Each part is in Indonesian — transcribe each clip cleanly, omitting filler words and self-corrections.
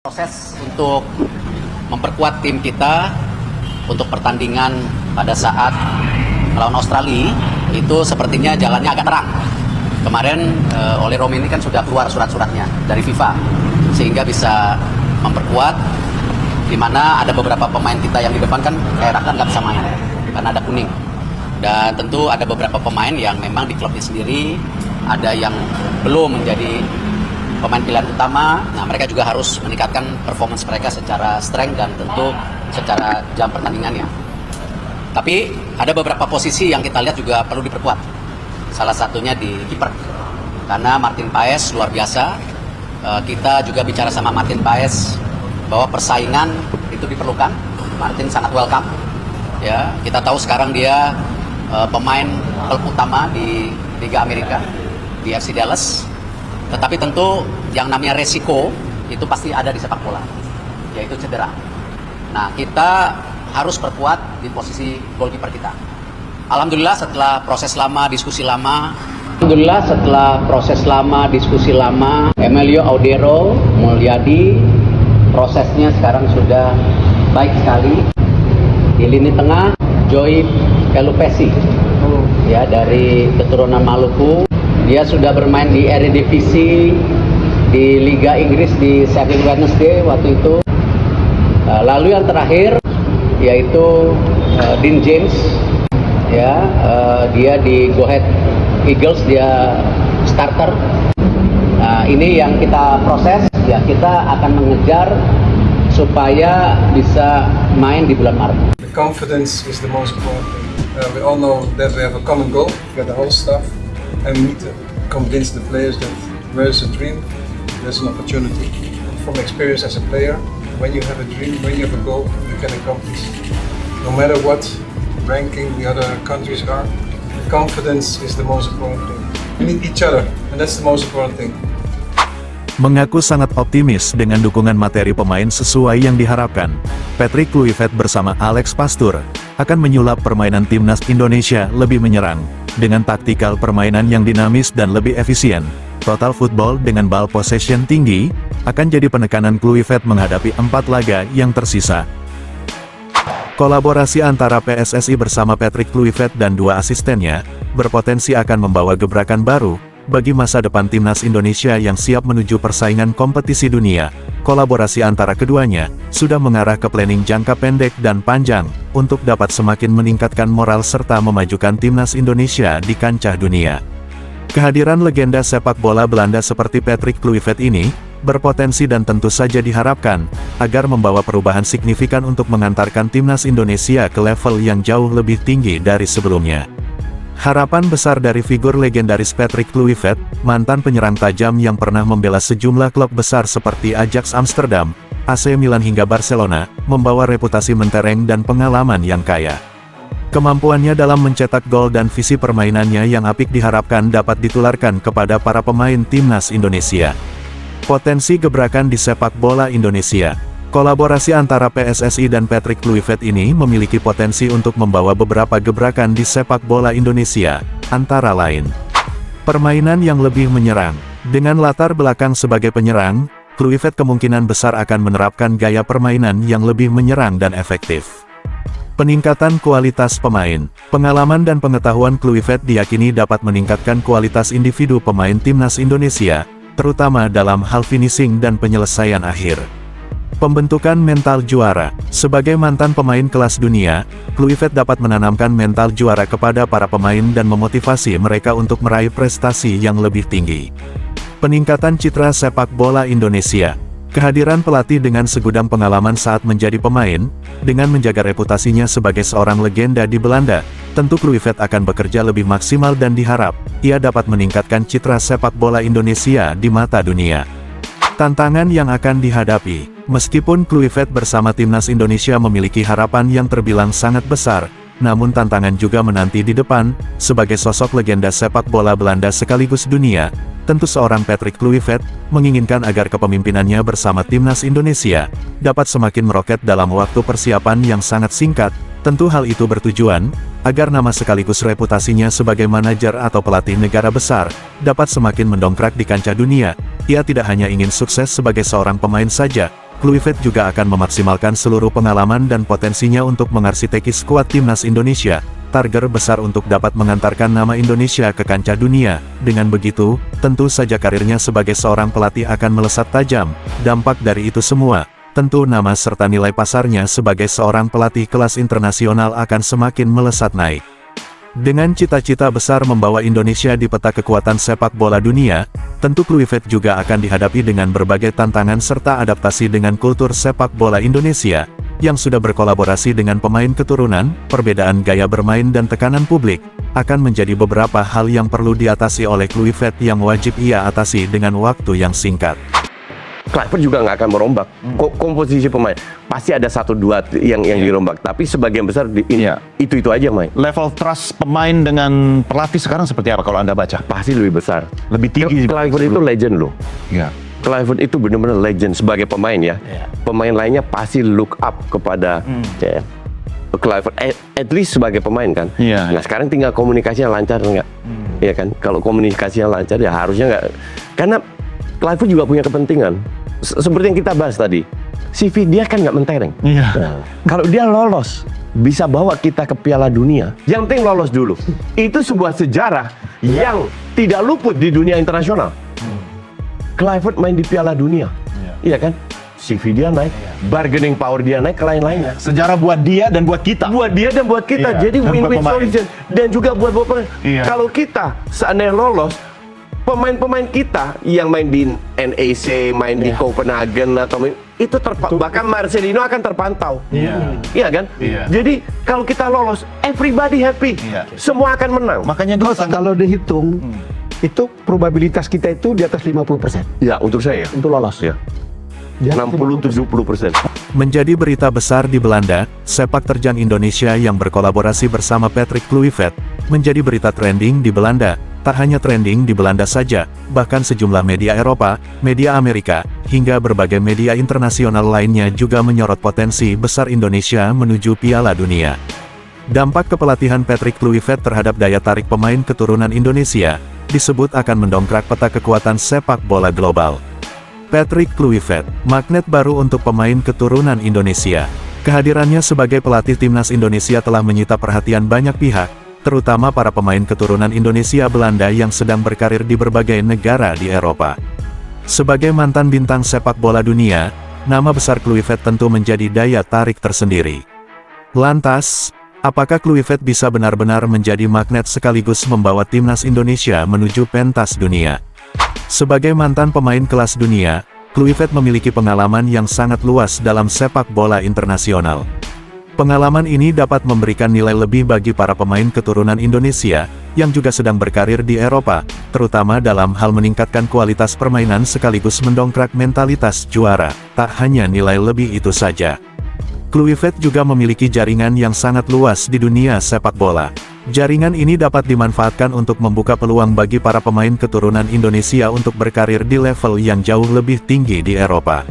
Proses untuk memperkuat tim kita untuk pertandingan pada saat melawan Australia itu sepertinya jalannya agak terang. Kemarin oleh Romi ini kan sudah keluar surat-suratnya dari FIFA sehingga bisa memperkuat, di mana ada beberapa pemain kita yang di depan kan kayak Raka nggak bisa main karena ada kuning, dan tentu ada beberapa pemain yang memang di klubnya sendiri ada yang belum menjadi pemain pilihan utama. Nah, mereka juga harus meningkatkan performance mereka secara strength dan tentu secara jam pertandingannya. Tapi ada beberapa posisi yang kita lihat juga perlu diperkuat. Salah satunya di kiper. Karena Martin Paes luar biasa. Kita juga bicara sama Martin Paes bahwa persaingan itu diperlukan. Martin sangat welcome. Ya, kita tahu sekarang dia pemain klub utama di Liga Amerika di FC Dallas. Tetapi tentu yang namanya resiko itu pasti ada di sepak bola, yaitu cedera. Nah, kita harus perkuat di posisi goalkeeper kita. Alhamdulillah setelah proses lama, diskusi lama, Emilio Audero Mulyadi prosesnya sekarang sudah baik sekali. Di lini tengah Joy Pelupesi, ya, dari keturunan Maluku. Dia sudah bermain di Eredivisie, di Liga Inggris di Sheffield Wednesday waktu itu. Lalu yang terakhir yaitu Dean James, ya, dia di Go Ahead Eagles, dia starter. Nah, ini yang kita proses, ya, kita akan mengejar supaya bisa main di bulan Maret. The confidence is the most important thing. We all know that we have a common goal, we got the whole staff. And we need to convince the players that where is a dream, there's an opportunity. From experience as a player, when you have a dream, when you have a goal, you can accomplish. No matter what ranking the other countries are, confidence is the most important thing. We need each other, and that's the most important thing. Mengaku sangat optimis dengan dukungan materi pemain sesuai yang diharapkan, Patrick Kluivert bersama Alex Pastoor akan menyulap permainan timnas Indonesia lebih menyerang, dengan taktikal permainan yang dinamis dan lebih efisien. Total football dengan ball possession tinggi, akan jadi penekanan Kluivert menghadapi 4 laga yang tersisa. Kolaborasi antara PSSI bersama Patrick Kluivert dan 2 asistennya, berpotensi akan membawa gebrakan baru bagi masa depan timnas Indonesia yang siap menuju persaingan kompetisi dunia. Kolaborasi antara keduanya sudah mengarah ke planning jangka pendek dan panjang untuk dapat semakin meningkatkan moral serta memajukan timnas Indonesia di kancah dunia. Kehadiran legenda sepak bola Belanda seperti Patrick Kluivert ini berpotensi dan tentu saja diharapkan agar membawa perubahan signifikan untuk mengantarkan timnas Indonesia ke level yang jauh lebih tinggi dari sebelumnya. Harapan besar dari figur legendaris Patrick Kluivert, mantan penyerang tajam yang pernah membela sejumlah klub besar seperti Ajax Amsterdam, AC Milan hingga Barcelona, membawa reputasi mentereng dan pengalaman yang kaya. Kemampuannya dalam mencetak gol dan visi permainannya yang apik diharapkan dapat ditularkan kepada para pemain timnas Indonesia. Potensi gebrakan di sepak bola Indonesia. Kolaborasi antara PSSI dan Patrick Kluivert ini memiliki potensi untuk membawa beberapa gebrakan di sepak bola Indonesia, antara lain permainan yang lebih menyerang. Dengan latar belakang sebagai penyerang, Kluivert kemungkinan besar akan menerapkan gaya permainan yang lebih menyerang dan efektif. Peningkatan kualitas pemain. Pengalaman dan pengetahuan Kluivert diyakini dapat meningkatkan kualitas individu pemain timnas Indonesia, terutama dalam hal finishing dan penyelesaian akhir. Pembentukan mental juara. Sebagai mantan pemain kelas dunia, Kluivert dapat menanamkan mental juara kepada para pemain dan memotivasi mereka untuk meraih prestasi yang lebih tinggi. Peningkatan citra sepak bola Indonesia. Kehadiran pelatih dengan segudang pengalaman saat menjadi pemain, dengan menjaga reputasinya sebagai seorang legenda di Belanda, tentu Kluivert akan bekerja lebih maksimal dan diharap ia dapat meningkatkan citra sepak bola Indonesia di mata dunia. Tantangan yang akan dihadapi. Meskipun Kluivert bersama timnas Indonesia memiliki harapan yang terbilang sangat besar, namun tantangan juga menanti di depan. Sebagai sosok legenda sepak bola Belanda sekaligus dunia, tentu seorang Patrick Kluivert menginginkan agar kepemimpinannya bersama timnas Indonesia dapat semakin meroket dalam waktu persiapan yang sangat singkat. Tentu hal itu bertujuan agar nama sekaligus reputasinya sebagai manajer atau pelatih negara besar dapat semakin mendongkrak di kancah dunia. Ia tidak hanya ingin sukses sebagai seorang pemain saja, Kluivert juga akan memaksimalkan seluruh pengalaman dan potensinya untuk mengarsiteki skuad timnas Indonesia. Target besar untuk dapat mengantarkan nama Indonesia ke kancah dunia. Dengan begitu, tentu saja karirnya sebagai seorang pelatih akan melesat tajam. Dampak dari itu semua, tentu nama serta nilai pasarnya sebagai seorang pelatih kelas internasional akan semakin melesat naik. Dengan cita-cita besar membawa Indonesia di peta kekuatan sepak bola dunia, tentu Kluivert juga akan dihadapi dengan berbagai tantangan serta adaptasi dengan kultur sepak bola Indonesia, yang sudah berkolaborasi dengan pemain keturunan, perbedaan gaya bermain dan tekanan publik, akan menjadi beberapa hal yang perlu diatasi oleh Kluivert yang wajib ia atasi dengan waktu yang singkat. Kluivert juga nggak akan merombak komposisi pemain. Pasti ada 1-2 yang dirombak, tapi sebagian besar itu aja main. Level trust pemain dengan pelatih sekarang seperti apa kalau Anda baca? Pasti lebih besar. Lebih tinggi. Kluivert itu legend loh. Ya. Kluivert itu benar-benar legend sebagai pemain ya. Pemain lainnya pasti look up kepada Kluivert, at least sebagai pemain kan. Nah sekarang tinggal komunikasinya lancar nggak? Iya kan. Kalau komunikasinya lancar ya harusnya nggak. Karena Kluivert juga punya kepentingan. Seperti yang kita bahas tadi, CV dia kan nggak mentereng. Nah, kalau dia lolos, bisa bawa kita ke Piala Dunia. Yang penting lolos dulu. Itu sebuah sejarah yang tidak luput di dunia internasional. Kluivert main di Piala Dunia, iya kan? CV dia naik, bargaining power dia naik, ke lain-lainnya. Sejarah buat dia dan buat kita. Buat dia dan buat kita, jadi win-win solution. Dan juga buat pemain. Kalau kita seandainya lolos, pemain-pemain kita yang main di NEC, main di Copenhagen atau itu bahkan Marcelino akan terpantau. Iya kan? Jadi kalau kita lolos, everybody happy. Semua akan menang. Makanya kalau dihitung itu probabilitas kita itu di atas 50%. Ya, untuk saya untuk lolos. Ya. 60-70%. Menjadi berita besar di Belanda, sepak terjang Indonesia yang berkolaborasi bersama Patrick Kluivert menjadi berita trending di Belanda. Tak hanya trending di Belanda saja, bahkan sejumlah media Eropa, media Amerika, hingga berbagai media internasional lainnya juga menyorot potensi besar Indonesia menuju Piala Dunia. Dampak kepelatihan Patrick Kluivert terhadap daya tarik pemain keturunan Indonesia disebut akan mendongkrak peta kekuatan sepak bola global. Patrick Kluivert, magnet baru untuk pemain keturunan Indonesia. Kehadirannya sebagai pelatih timnas Indonesia telah menyita perhatian banyak pihak, terutama para pemain keturunan Indonesia Belanda yang sedang berkarir di berbagai negara di Eropa. Sebagai mantan bintang sepak bola dunia, nama besar Kluivert tentu menjadi daya tarik tersendiri. Lantas, apakah Kluivert bisa benar-benar menjadi magnet sekaligus membawa timnas Indonesia menuju pentas dunia? Sebagai mantan pemain kelas dunia, Kluivert memiliki pengalaman yang sangat luas dalam sepak bola internasional. Pengalaman ini dapat memberikan nilai lebih bagi para pemain keturunan Indonesia, yang juga sedang berkarir di Eropa, terutama dalam hal meningkatkan kualitas permainan sekaligus mendongkrak mentalitas juara. Tak hanya nilai lebih itu saja. Kluivert juga memiliki jaringan yang sangat luas di dunia sepak bola. Jaringan ini dapat dimanfaatkan untuk membuka peluang bagi para pemain keturunan Indonesia untuk berkarir di level yang jauh lebih tinggi di Eropa.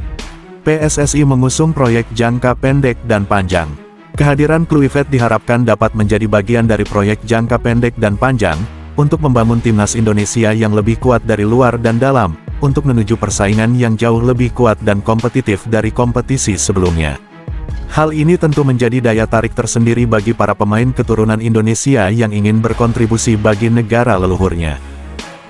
PSSI mengusung proyek jangka pendek dan panjang. Kehadiran Kluivert diharapkan dapat menjadi bagian dari proyek jangka pendek dan panjang, untuk membangun timnas Indonesia yang lebih kuat dari luar dan dalam, untuk menuju persaingan yang jauh lebih kuat dan kompetitif dari kompetisi sebelumnya. Hal ini tentu menjadi daya tarik tersendiri bagi para pemain keturunan Indonesia yang ingin berkontribusi bagi negara leluhurnya.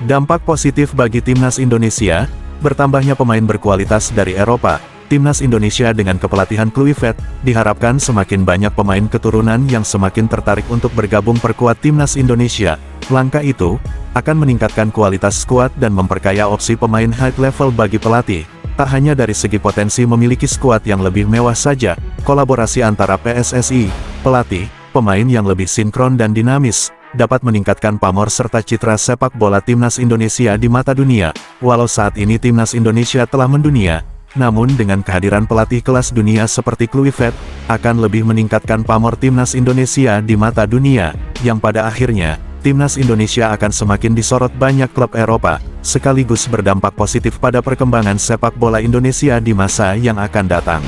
Dampak positif bagi timnas Indonesia, bertambahnya pemain berkualitas dari Eropa. Timnas Indonesia dengan kepelatihan Kluivert, diharapkan semakin banyak pemain keturunan yang semakin tertarik untuk bergabung perkuat timnas Indonesia. Langkah itu akan meningkatkan kualitas skuad dan memperkaya opsi pemain high level bagi pelatih. Tak hanya dari segi potensi memiliki skuad yang lebih mewah saja, kolaborasi antara PSSI, pelatih, pemain yang lebih sinkron dan dinamis, dapat meningkatkan pamor serta citra sepak bola timnas Indonesia di mata dunia. Walau saat ini timnas Indonesia telah mendunia, namun dengan kehadiran pelatih kelas dunia seperti Kluivert, akan lebih meningkatkan pamor timnas Indonesia di mata dunia, yang pada akhirnya, timnas Indonesia akan semakin disorot banyak klub Eropa, sekaligus berdampak positif pada perkembangan sepak bola Indonesia di masa yang akan datang.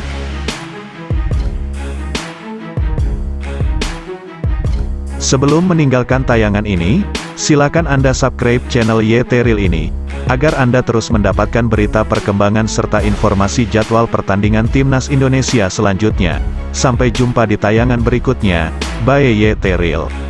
Sebelum meninggalkan tayangan ini, silakan Anda subscribe channel YT Real ini. Agar Anda terus mendapatkan berita perkembangan serta informasi jadwal pertandingan Timnas Indonesia selanjutnya. Sampai jumpa di tayangan berikutnya. Bye YT Real.